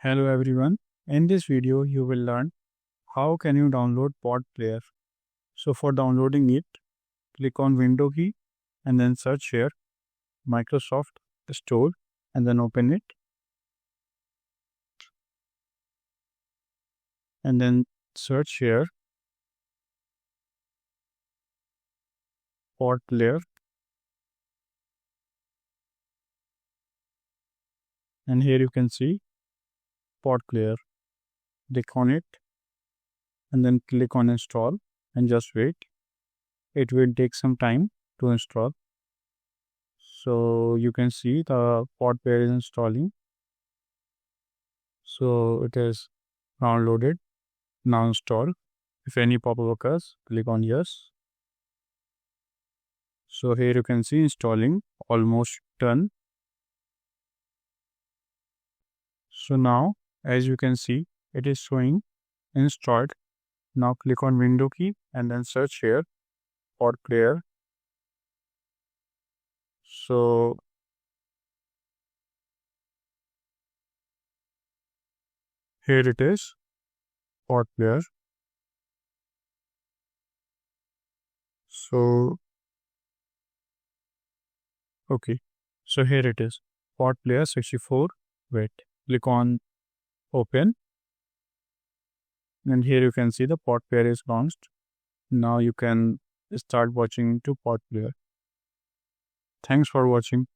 Hello everyone. In this video you will learn how can you download PotPlayer. So for downloading it, click on Window key and then search here Microsoft Store and then open it and then search here PotPlayer and here you can see PotPlayer. Click on it and then click on install and just wait. It will take some time to install. So you can see the PotPlayer is installing. So it is downloaded. Now install. If any pop-up occurs, click on yes. So here you can see installing almost done. So now as you can see it is showing installed. Now click on Window key and then search here PotPlayer. So here it is PotPlayer. So okay, so here it is PotPlayer 64. Wait, click on open and here you can see the PotPlayer is launched. Now you can start watching to PotPlayer. Thanks for watching.